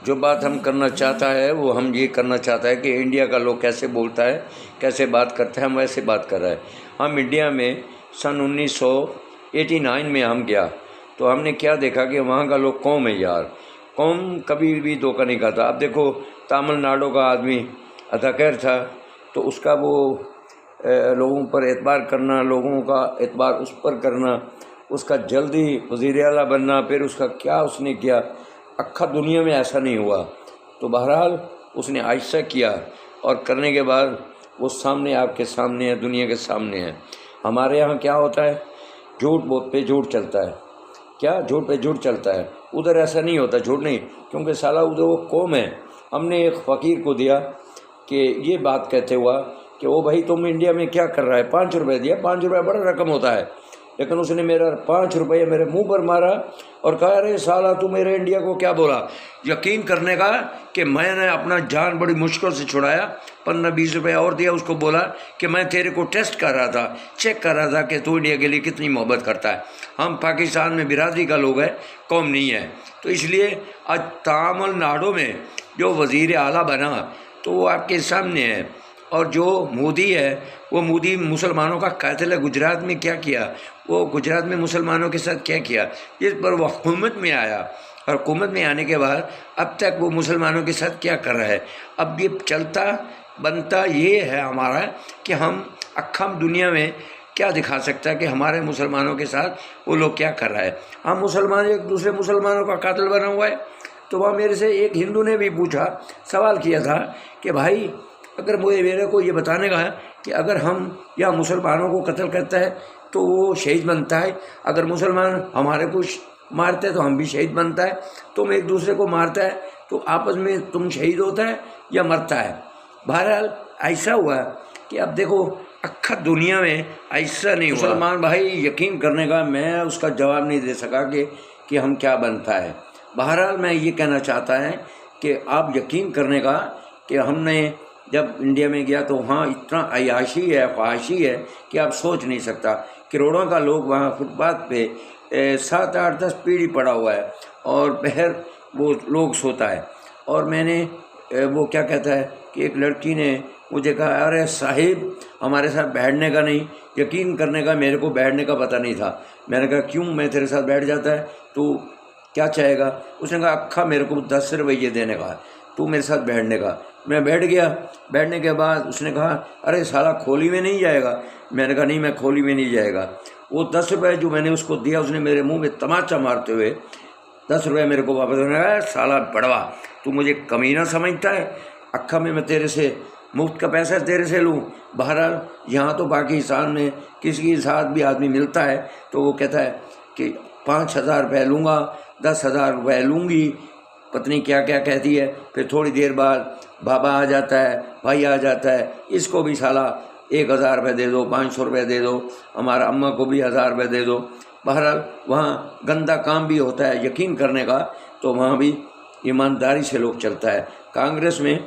جو بات ہم کرنا چاہتا ہے وہ ہم یہ کرنا چاہتا ہے کہ انڈیا کا لوگ کیسے بولتا ہے، کیسے بات کرتا ہے، ہم ویسے بات کر رہے ہیں۔ ہم انڈیا میں سن 1989 میں ہم گیا تو ہم نے کیا دیکھا کہ وہاں کا لوگ قوم ہے یار، قوم کبھی بھی دھوکہ نہیں کھاتا۔ اب دیکھو تامل ناڈو کا آدمی اداکار تھا تو اس کا وہ لوگوں پر اعتبار کرنا، لوگوں کا اعتبار اس پر کرنا، اس کا جلدی وزیر اعلیٰ بننا، پھر اس کا کیا اس نے کیا، اکھا دنیا میں ایسا نہیں ہوا۔ تو بہرحال اس نے آہستہ کیا اور کرنے کے بعد وہ سامنے آپ کے سامنے ہے، دنیا کے سامنے ہے۔ ہمارے یہاں کیا ہوتا ہے، جھوٹ پہ جھوٹ چلتا ہے، کیا جھوٹ پہ جھوٹ چلتا ہے۔ ادھر ایسا نہیں ہوتا، جھوٹ نہیں، کیونکہ سالہ ادھر وہ قوم ہے۔ ہم نے ایک فقیر کو دیا کہ یہ بات کہتے ہوا کہ وہ بھائی تم انڈیا میں کیا کر رہا ہے، 5 روپے دیا۔ 5 روپے بڑا رقم ہوتا ہے، لیکن اس نے میرا 5 روپے میرے منہ پر مارا اور کہا ارے سالہ تو میرے انڈیا کو کیا بولا۔ یقین کرنے کا کہ میں نے اپنا جان بڑی مشکل سے چھڑایا، 15-20 روپے اور دیا، اس کو بولا کہ میں تیرے کو ٹیسٹ کر رہا تھا، چیک کر رہا تھا کہ تو انڈیا کے لیے کتنی محبت کرتا ہے۔ ہم پاکستان میں برادری کا لوگ ہے، قوم نہیں ہے، تو اس لیے آج تامل ناڈو میں جو وزیر اعلیٰ بنا تو وہ آپ کے سامنے ہے۔ اور جو مودی ہے وہ مودی مسلمانوں کا قاتل ہے۔ گجرات میں کیا کیا، وہ گجرات میں مسلمانوں کے ساتھ کیا کیا، جس پر وہ حکومت میں آیا، اور حکومت میں آنے کے بعد اب تک وہ مسلمانوں کے ساتھ کیا کر رہا ہے۔ اب یہ چلتا بنتا یہ ہے ہمارا کہ ہم اکھم دنیا میں کیا دکھا سکتا ہے کہ ہمارے مسلمانوں کے ساتھ وہ لوگ کیا کر رہا ہے۔ ہم مسلمان ایک دوسرے مسلمانوں کا قاتل بنا ہوا ہے۔ تو وہاں میرے سے ایک ہندو نے بھی پوچھا، سوال کیا تھا کہ بھائی اگر میرے کو یہ بتانے کا ہے کہ اگر ہم یا مسلمانوں کو قتل کرتا ہے تو وہ شہید بنتا ہے، اگر مسلمان ہمارے کو مارتے ہیں تو ہم بھی شہید بنتا ہے، تم ایک دوسرے کو مارتا ہے تو آپس میں تم شہید ہوتا ہے یا مرتا ہے۔ بہرحال ایسا ہوا کہ اب دیکھو اکھا دنیا میں ایسا نہیں ہوا۔ مسلمان بھائی یقین کرنے کا میں اس کا جواب نہیں دے سکا کہ ہم کیا بنتا ہے۔ بہرحال میں یہ کہنا چاہتا ہے کہ آپ یقین کرنے کا کہ ہم نے جب انڈیا میں گیا تو وہاں اتنا عیاشی ہے، خواہشی ہے کہ آپ سوچ نہیں سکتا۔ کروڑوں کا لوگ وہاں فٹ پاتھ پہ 7, 8, 10 پیڑھی پڑا ہوا ہے اور بہر وہ لوگ سوتا ہے۔ اور میں نے وہ کیا کہتا ہے کہ ایک لڑکی نے مجھے کہا ارے صاحب ہمارے ساتھ بیٹھنے کا نہیں، یقین کرنے کا میرے کو بیٹھنے کا پتہ نہیں تھا۔ میں نے کہا کیوں، میں تیرے ساتھ بیٹھ جاتا ہے، تو کیا چاہے گا؟ اس نے کہا اکھا میرے کو 10 روپیے دینے کا، تو میرے ساتھ بیٹھنے کا۔ میں بیٹھ گیا، بیٹھنے کے بعد اس نے کہا ارے سالہ کھولی میں نہیں جائے گا۔ میں نے کہا نہیں، میں کھولی میں نہیں جائے گا۔ وہ 10 روپے جو میں نے اس کو دیا، اس نے میرے منہ میں تماچا مارتے ہوئے 10 روپے میرے کو واپس دینے کا۔ سالہ بڑوا تو مجھے کمینہ سمجھتا ہے، اکھا میں تیرے سے مفت کا پیسہ تیرے سے لوں۔ بہرحال یہاں تو پاکستان میں کسی کے ساتھ بھی آدمی ملتا ہے تو وہ کہتا ہے کہ 5,000 روپے لوں گا، 10,000 روپے لوں گی، پتنی کیا کیا کہتی ہے۔ پھر تھوڑی دیر بعد بابا آ جاتا ہے، بھائی آ جاتا ہے، اس کو بھی سالہ 1,000 روپے دے دو، 500 روپے دے دو، ہمارا اماں کو بھی 1,000 روپے دے دو۔ بہرحال وہاں گندا کام بھی ہوتا ہے یقین کرنے کا، تو وہاں بھی ایمانداری سے لوگ چلتا ہے۔ کانگریس میں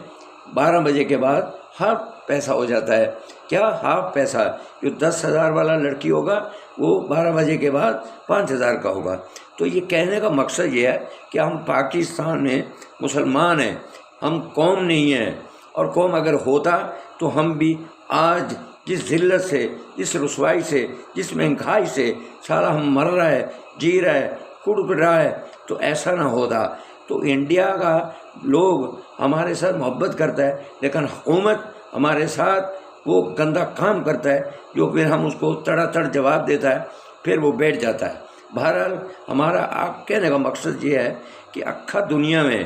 12 بجے کے بعد ہاف پیسہ ہو جاتا ہے۔ کیا ہاف پیسہ؟ جو 10,000 والا لڑکی ہوگا وہ 12 بجے کے بعد 5,000 کا ہوگا۔ تو یہ کہنے کا مقصد یہ ہے کہ ہم پاکستان میں مسلمان ہیں، ہم قوم نہیں ہیں، اور قوم اگر ہوتا تو ہم بھی آج جس ذلت سے، جس رسوائی سے، جس مہنگائی سے سارا ہم مر رہا ہے، جی رہا ہے، کڑ رہا ہے، تو ایسا نہ ہوتا۔ تو انڈیا کا لوگ ہمارے ساتھ محبت کرتا ہے، لیکن حکومت ہمارے ساتھ وہ گندا کام کرتا ہے جو پھر ہم اس کو تڑا تڑ جواب دیتا ہے، پھر وہ بیٹھ جاتا ہے۔ بہرحال ہمارا آپ کہنے کا مقصد یہ ہے کہ اکھا دنیا میں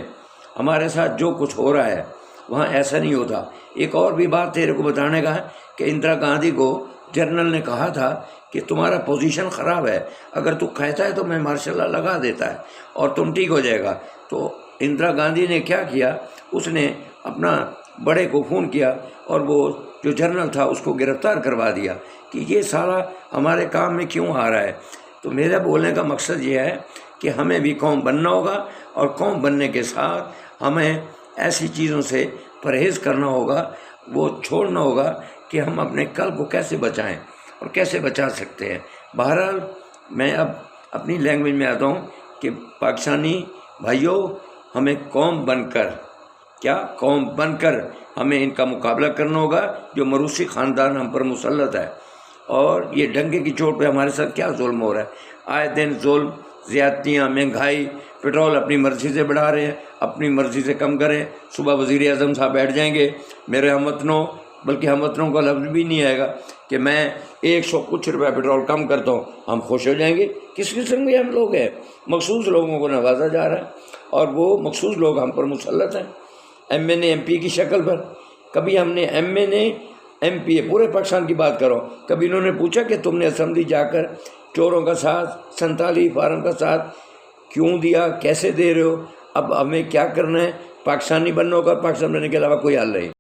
ہمارے ساتھ جو کچھ ہو رہا ہے وہاں ایسا نہیں ہوتا۔ ایک اور بھی بات تیرے کو بتانے کا ہے کہ اندرا گاندھی کو جنرل نے کہا تھا کہ تمہارا پوزیشن خراب ہے، اگر تو کہتا ہے تو میں مارشل لا لگا دیتا ہے اور تم ٹھیک ہو جائے گا۔ تو اندرا گاندھی نے کیا کیا، اس نے اپنا بڑے کو فون کیا اور وہ جو جنرل تھا اس کو گرفتار کروا دیا کہ یہ سارا ہمارے کام میں کیوں آ رہا ہے۔ تو میرا بولنے کا مقصد یہ ہے کہ ہمیں بھی قوم بننا ہوگا، اور قوم بننے کے ساتھ ہمیں ایسی چیزوں سے پرہیز کرنا ہوگا، وہ چھوڑنا ہوگا کہ ہم اپنے کل کو کیسے بچائیں اور کیسے بچا سکتے ہیں۔ بہرحال میں اب اپنی لینگویج میں آتا ہوں کہ پاکستانی بھائیوں، ہمیں قوم بن کر ہمیں ان کا مقابلہ کرنا ہوگا، جو مروسی خاندان ہم پر مسلط ہے۔ اور یہ ڈنگے کی چوٹ پہ ہمارے ساتھ کیا ظلم ہو رہا ہے، آئے دن ظلم، زیادتیاں، مہنگائی، پیٹرول اپنی مرضی سے بڑھا رہے ہیں، اپنی مرضی سے کم کریں۔ صبح وزیر اعظم صاحب بیٹھ جائیں گے، میرے ہم وطنوں، بلکہ ہم وطنوں کا لفظ بھی نہیں آئے گا کہ میں 100 کچھ روپے پیٹرول کم کرتا ہوں، ہم خوش ہو جائیں گے۔ کس قسم کے ہم لوگ ہیں؟ مخصوص لوگوں کو نوازا جا رہا ہے اور وہ مخصوص لوگ ہم پر مسلط ہیں، M N A M P کی شکل پر۔ کبھی ہم نے M N A M P A پورے پاکستان کی بات کرو، کبھی انہوں نے پوچھا کہ تم نے اسمبلی جا کر چوروں کا ساتھ، 47 فارم کا ساتھ کیوں دیا، کیسے دے رہے ہو؟ اب ہمیں کیا کرنا ہے؟ پاکستانی بننا ہوگا، پاکستان بننے کے علاوہ کوئی حل نہیں۔